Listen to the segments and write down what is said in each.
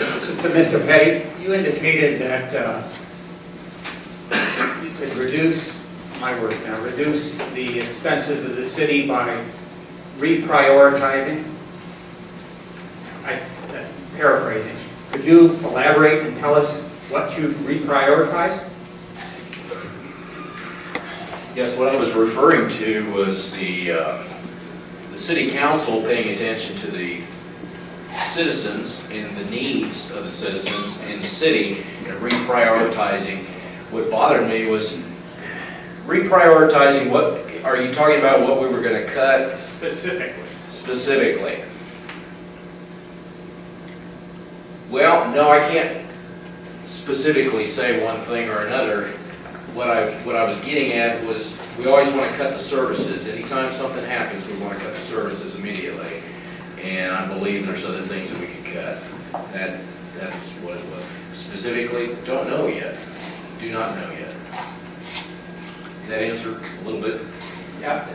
This is to Mr. Petty. You indicated that you could reduce, my word now, reduce the expenses of the city by reprioritizing. Paraphrasing. Could you elaborate and tell us what you reprioritize? Yes, what I was referring to was the city council paying attention to the citizens and the needs of the citizens in the city and reprioritizing. What bothered me was reprioritizing. What are you talking about? What we were going to cut specifically? Well, no, I can't specifically say one thing or another. What I was getting at was we always want to cut the services. Anytime something happens, we want to cut the services immediately. And I believe there's other things that we could cut. That's what it was. Specifically, don't know yet. Do not know yet. Does that answer a little bit? Yeah.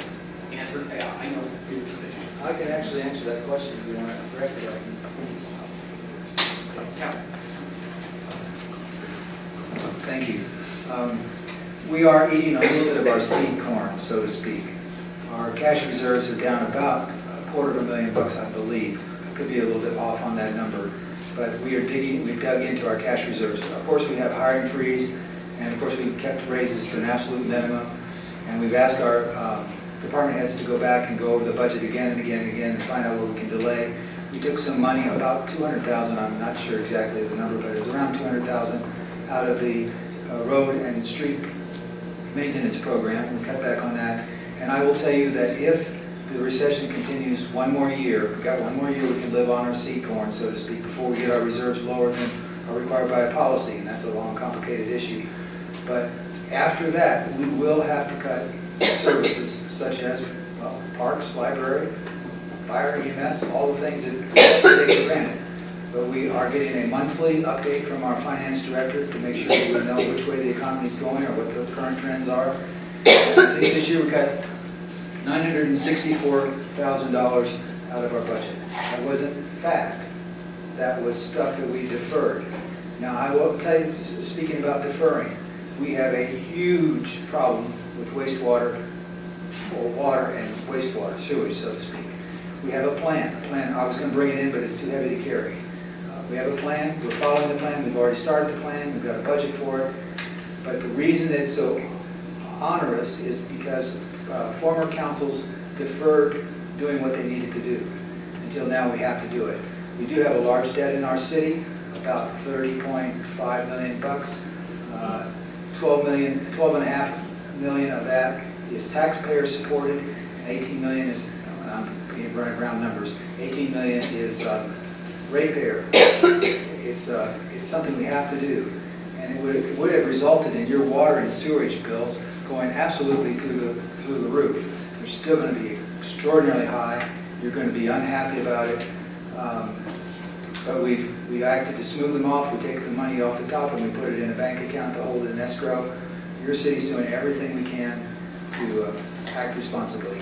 Answer. Yeah, I know your position. I can actually answer that question if you want to correct it. Yeah. Thank you. We are eating a little bit of our seed corn, so to speak. Our cash reserves are down about $250,000, I believe. I could be a little bit off on that number, but we've dug into our cash reserves. Of course, we have hiring freeze, and of course, we've kept raises to an absolute minimum, and we've asked our department heads to go back and go over the budget again and again and again and find out what we can delay. We took some money, about $200,000, I'm not sure exactly the number, but it was around $200,000 out of the road and street maintenance program. We cut back on that. And I will tell you that if the recession continues one more year, we've got one more year we can live on our seed corn, so to speak, before we get our reserves lower than are required by a policy, and that's a long, complicated issue. But after that, we will have to cut services such as, well, parks, library, fire, EMS, all the things that we take for granted. But we are getting a monthly update from our finance director to make sure that we know which way the economy is going or what the current trends are. And I think this year we got $964,000 out of our budget. That wasn't fact. That was stuff that we deferred. Now I will tell you, speaking about deferring, we have a huge problem with wastewater, or water and wastewater, sewage, so to speak. We have a plan. I was going to bring it in, but it's too heavy to carry. We have a plan. We're following the plan. We've already started the plan. We've got a budget for it. But the reason it's so onerous is because former councils deferred doing what they needed to do. Until now, we have to do it. We do have a large debt in our city, about $30.5 million. $12.5 million of that is taxpayer supported, and $18 million is, I'm running round numbers, $18 million is ratepayer. It's something we have to do, and it would have resulted in your water and sewage bills going absolutely through the roof. They're still going to be extraordinarily high. You're going to be unhappy about it, but we acted to smooth them off. We take the money off the top and we put it in a bank account to hold it in escrow. Your city's doing everything we can to act responsibly.